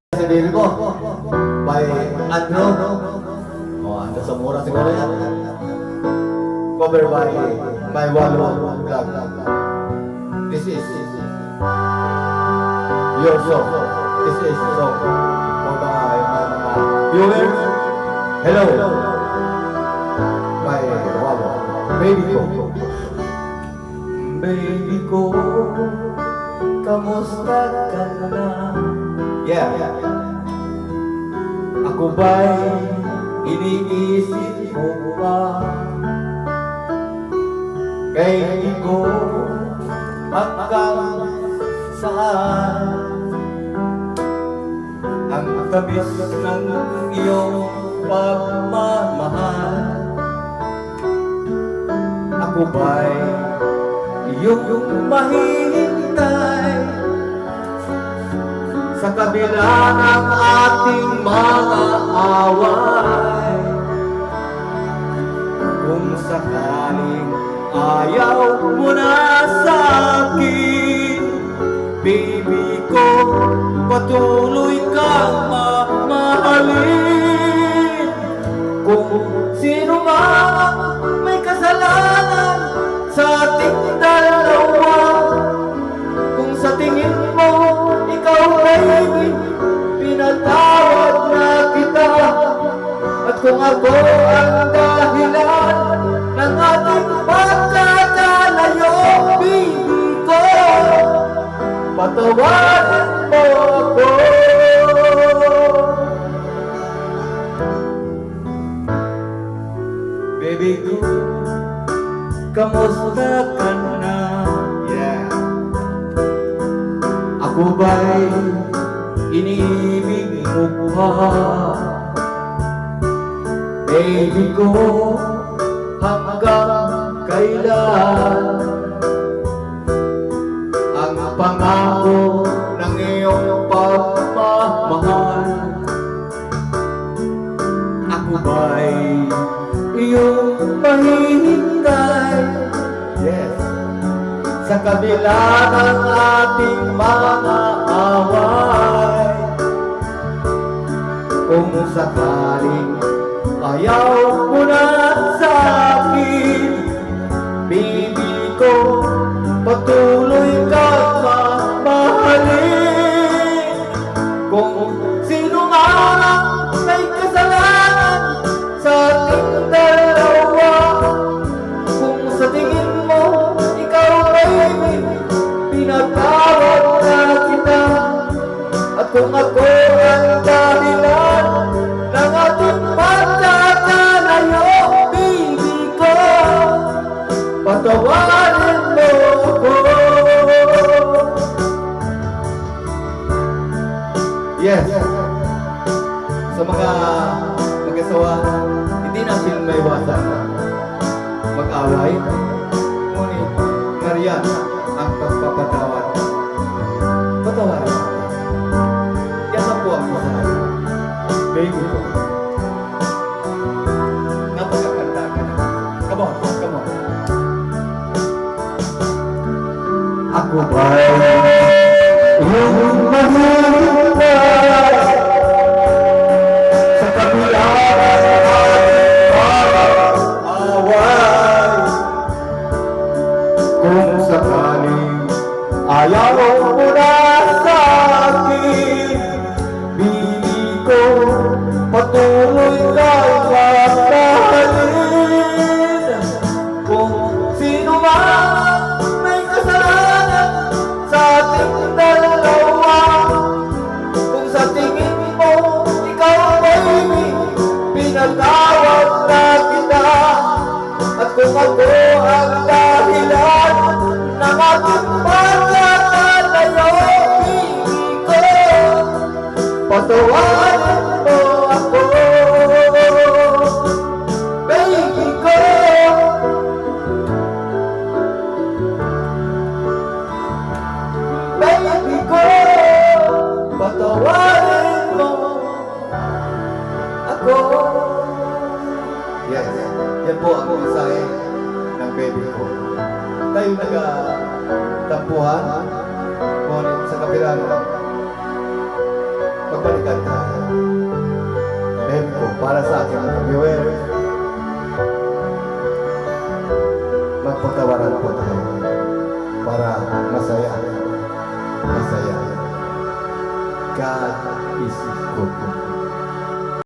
Sarili ko by Andrew. Andrew Zamora siguro yan. Cover by Wallo Vlog. This is your song. This is song for mga viewers. Hello by Wallo. Baby ko. Baby ko, kamusta ka na? Yeah. Ako ba'y iniisip mo ba? Baby ko, hanggang saan ang tamis ng iyong pagmamahal? Ako ba'y iyong mahihintay sa kabila ng ating mga away? Kung sakaling ayaw mo na sa akin, baby ko, patuloy kang mamahalin. Kung sino man may kasalanan sa ating dalawa, kung sa tingin mo ikaw ay pinatawad na kita, at kung ako ang dahilan ng ating pagkakalayo, baby ko, patawarin mo ako. Baby ko, kamusta ka na? Yeah. Ako ba'y iniibig mo ba? Baby ko, hanggang kailan ang pangako ng iyong pagmamahal? Ako ba'y iyong mahihintay? Yes. Sa kabila ng ating mga away, kung sakaling ayaw mo na sa akin, baby ko, patuloy kang mamahalin. Kung sino man may kasalanan sa ating dalawa, kung sa tingin mo ikaw ay pinatawad na kita, at kung ako ang dahilan ng ating pagkakalayo, baby ko, patawarin mo ako. Yes. Sa mga mag-asawa, hindi natin may iwasan mag-away, ngunit nariyan ang pagpapatawad. Patawarin. Yan ang po ang masahan. Baby ko, napagkakanta ka na. Come on, come on. Ako ba'y iyong mahihintay sa kabila ng ating away? Kung sakaling ayaw mo na sa akin, baby ko, patuloy kang mamahalin. Kung sino man may kasalanan sa ating dalawa, kung sa tingin mo ikaw baby pinatawad na kita, at kung ako ang dahilan ng ating pagkakalayo, baby ko, patawarin mo ako. Baby ko, baby ko, patawarin mo ako. Yes, yan po ang mensahe ng baby ko. Tayo nag-tampuhan, ngunit sa kabila, pagbalik viewers, magpatawaran po tayo para masaya. Masaya. God is good.